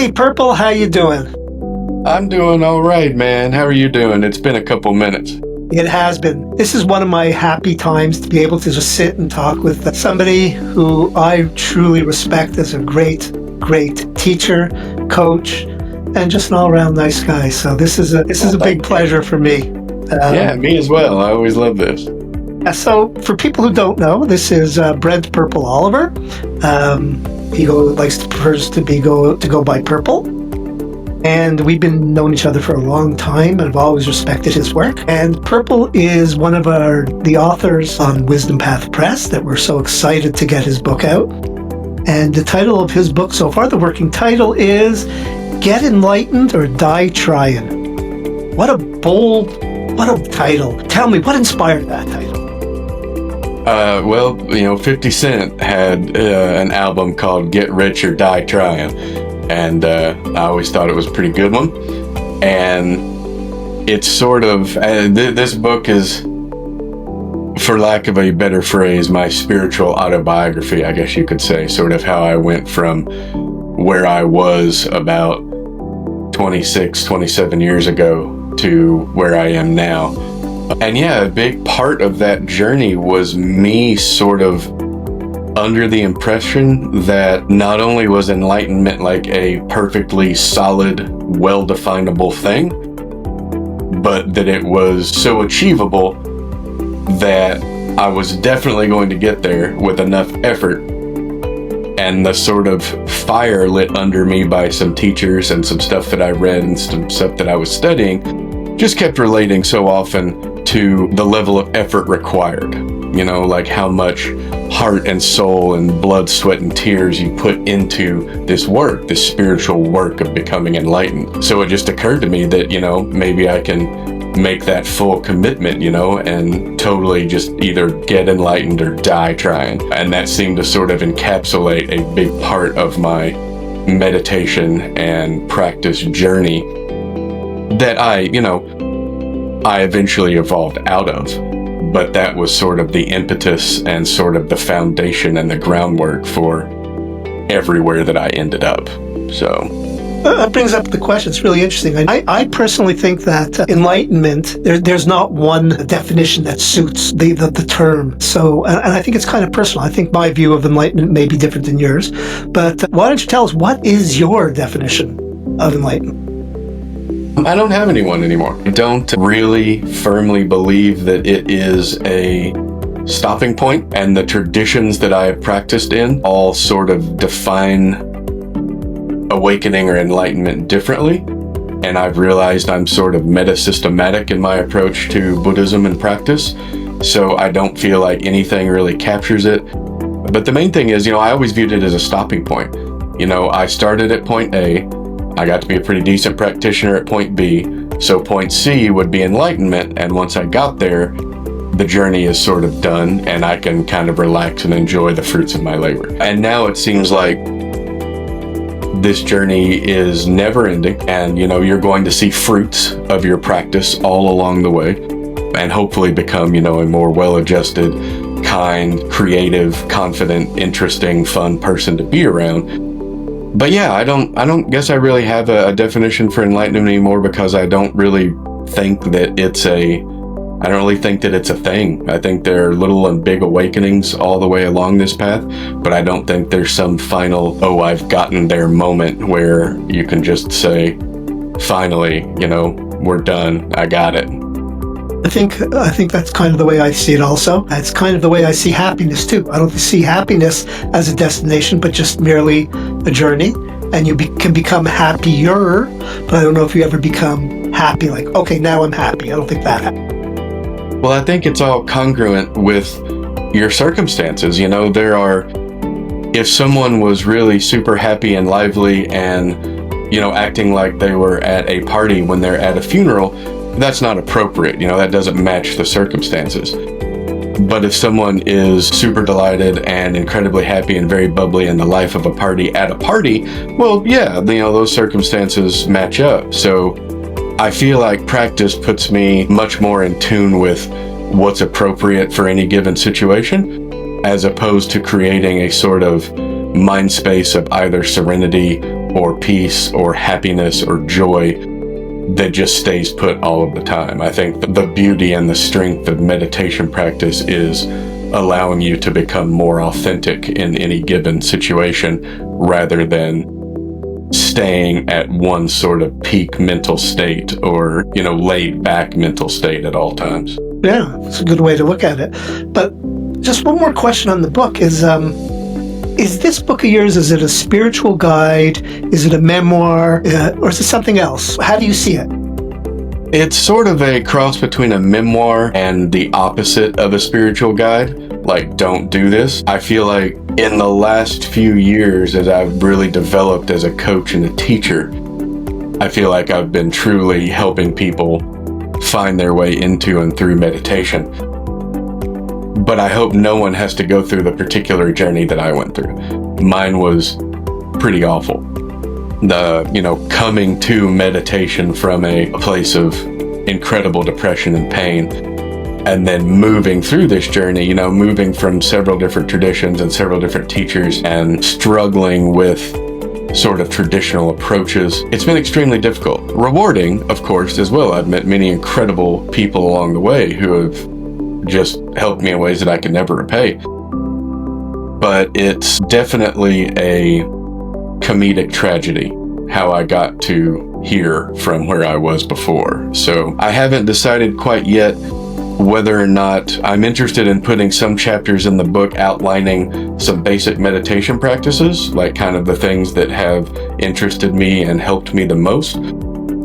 Hey, Purple, how you doing? I'm doing all right, man. How are you doing? It's been a couple minutes. It has been. This is one of my happy times to be able to just sit and talk with somebody who I truly respect as a great teacher, coach, and just an all-around nice guy. So this is a big pleasure for me. Yeah, me as well. I always love this. So for people who don't know, this is Brent Purple-Oliver. He prefers to go by Purple. And we've been known each other for a long time, and I've always respected his work. And Purple is one of the authors on Wisdompathpress that we're so excited to get his book out. And the title of his book so far, the working title, is Get Enlightened or Die Trying. What a title. Tell me, what inspired that title? 50 Cent had an album called Get Rich or Die Trying. And I always thought it was a pretty good one. And it's sort of, this book is, for lack of a better phrase, my spiritual autobiography, I guess you could say, sort of how I went from where I was about 26, 27 years ago to where I am now. And yeah, a big part of that journey was me sort of under the impression that not only was enlightenment like a perfectly solid, well-definable thing, but that it was so achievable that I was definitely going to get there with enough effort. And the sort of fire lit under me by some teachers and some stuff that I read and some stuff that I was studying just kept relating so often to the level of effort required. You know, like how much heart and soul and blood, sweat, and tears you put into this work, this spiritual work of becoming enlightened. So it just occurred to me that, maybe I can make that full commitment, and totally just either get enlightened or die trying. And that seemed to sort of encapsulate a big part of my meditation and practice journey that I eventually evolved out of. But that was sort of the impetus and sort of the foundation and the groundwork for everywhere that I ended up. So that brings up the question. It's really interesting. I personally think that enlightenment, there's not one definition that suits the term. So, and I think it's kind of personal. I think my view of enlightenment may be different than yours. But why don't you tell us, what is your definition of enlightenment? I don't have anyone anymore. I don't really firmly believe that it is a stopping point, and the traditions that I have practiced in all sort of define awakening or enlightenment differently. And I've realized I'm sort of meta-systematic in my approach to Buddhism and practice, so I don't feel like anything really captures it. But the main thing is, I always viewed it as a stopping point. I started at point A, I got to be a pretty decent practitioner at point B, so point C would be enlightenment, and once I got there, the journey is sort of done, and I can kind of relax and enjoy the fruits of my labor. And now it seems like this journey is never ending, and you're going to see fruits of your practice all along the way, and hopefully become, a more well-adjusted, kind, creative, confident, interesting, fun person to be around. But yeah, I don't guess I really have a definition for enlightenment anymore, because I don't really think that it's a thing. I think there are little and big awakenings all the way along this path, but I don't think there's some final, I've gotten there moment where you can just say, finally, we're done, I got it. I think that's kind of the way I see it also. It's kind of the way I see happiness too. I don't see happiness as a destination, but just merely a journey. And you can become happier, but I don't know if you ever become happy, like, okay, now I'm happy. I don't think that happens. Well, I think it's all congruent with your circumstances. If someone was really super happy and lively and, acting like they were at a party when they're at a funeral, that's not appropriate. That doesn't match the circumstances. But if someone is super delighted and incredibly happy and very bubbly in the life of a party at a party, well, yeah, those circumstances match up. So I feel like practice puts me much more in tune with what's appropriate for any given situation, as opposed to creating a sort of mind space of either serenity or peace or happiness or joy that just stays put all of the time. I think the beauty and the strength of meditation practice is allowing you to become more authentic in any given situation rather than staying at one sort of peak mental state or, laid back mental state at all times. Yeah, it's a good way to look at it. But just one more question on the book is this book of yours, is it a spiritual guide? Is it a memoir? Or is it something else? How do you see it? It's sort of a cross between a memoir and the opposite of a spiritual guide. Like, don't do this. I feel like in the last few years, as I've really developed as a coach and a teacher, I feel like I've been truly helping people find their way into and through meditation. But I hope no one has to go through the particular journey that I went through. Mine was pretty awful. Coming to meditation from a place of incredible depression and pain, and then moving through this journey, moving from several different traditions and several different teachers and struggling with sort of traditional approaches. It's been extremely difficult. Rewarding, of course, as well. I've met many incredible people along the way who have just helped me in ways that I can never repay. But it's definitely a comedic tragedy how I got to here from where I was before. So I haven't decided quite yet whether or not I'm interested in putting some chapters in the book outlining some basic meditation practices, like kind of the things that have interested me and helped me the most.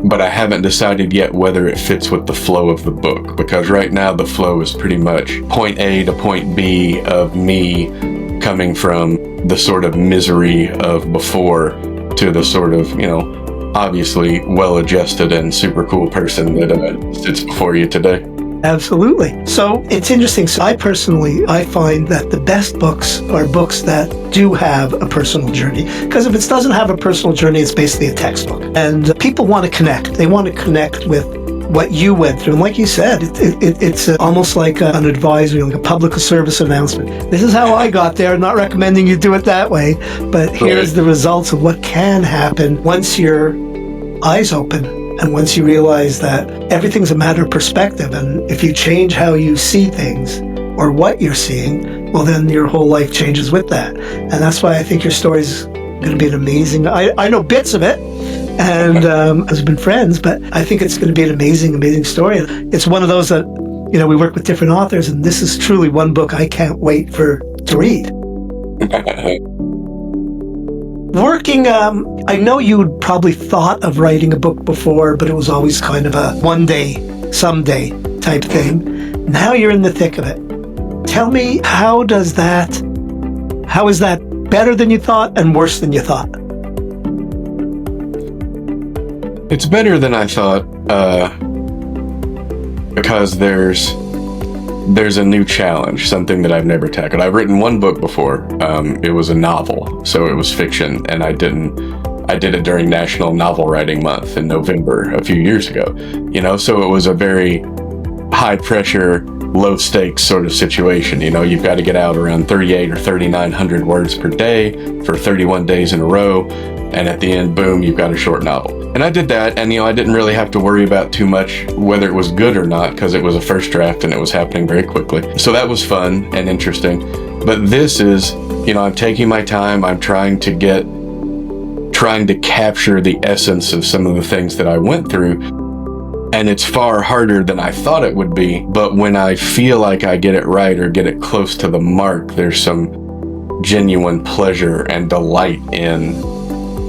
But I haven't decided yet whether it fits with the flow of the book, because right now the flow is pretty much point A to point B of me coming from the sort of misery of before to the sort of, obviously well-adjusted and super cool person that sits before you today. Absolutely. So it's interesting. So I find that the best books are books that do have a personal journey. Because if it doesn't have a personal journey, it's basically a textbook. And people want to connect. They want to connect with what you went through. And like you said, it's almost like an advisory, like a public service announcement. This is how I got there. I'm not recommending you do it that way, but here's the results of what can happen once your eyes open and once you realize that everything's a matter of perspective. And if you change how you see things or what you're seeing, well, then your whole life changes with that. And that's why I think your story's going to be an amazing... I know bits of it, and has been friends, but I think it's going to be an amazing story. It's one of those that, we work with different authors, and this is truly one book I can't wait to read. Working, I know you'd probably thought of writing a book before, but it was always kind of a one day, someday type thing. Now you're in the thick of it. Tell me, how is that better than you thought and worse than you thought? It's better than I thought, because there's a new challenge, something that I've never tackled. I've written one book before. It was a novel, so it was fiction, and I did it during National Novel Writing Month in November a few years ago. So it was a very high pressure, low stakes sort of situation. You've got to get out around 38 or 3,900 words per day for 31 days in a row, and at the end, boom, you've got a short novel. And I did that, and I didn't really have to worry about too much whether it was good or not, because it was a first draft and it was happening very quickly. So that was fun and interesting. But this is, I'm taking my time. I'm trying to capture the essence of some of the things that I went through. And it's far harder than I thought it would be. But when I feel like I get it right or get it close to the mark, there's some genuine pleasure and delight in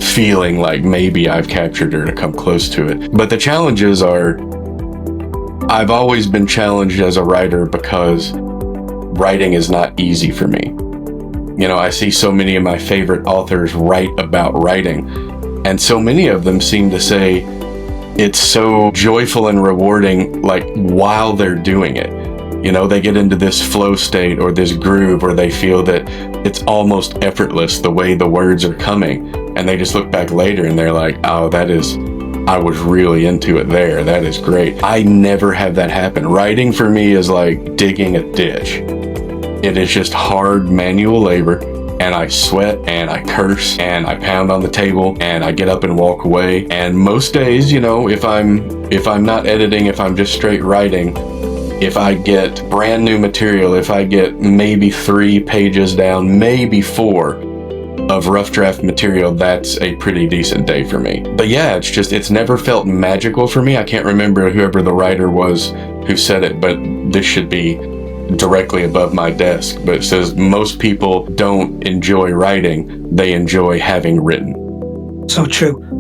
feeling like maybe I've captured her to come close to it. But the challenges are, I've always been challenged as a writer because writing is not easy for me. I see so many of my favorite authors write about writing, and so many of them seem to say it's so joyful and rewarding, like while they're doing it. They get into this flow state or this groove where they feel that it's almost effortless the way the words are coming. And they just look back later and they're like, oh, I was really into it there. That is great. I never have that happen. Writing for me is like digging a ditch. It is just hard manual labor. and I sweat and I curse and I pound on the table and I get up and walk away. And most days, you know, if I'm not editing, if I'm just straight writing, if I get brand new material, if I get maybe 3 pages down, maybe 4 of rough draft material, that's a pretty decent day for me. But yeah, it's never felt magical for me. I can't remember whoever the writer was who said it, but this should be directly above my desk. But it says most people don't enjoy writing, they enjoy having written. So true.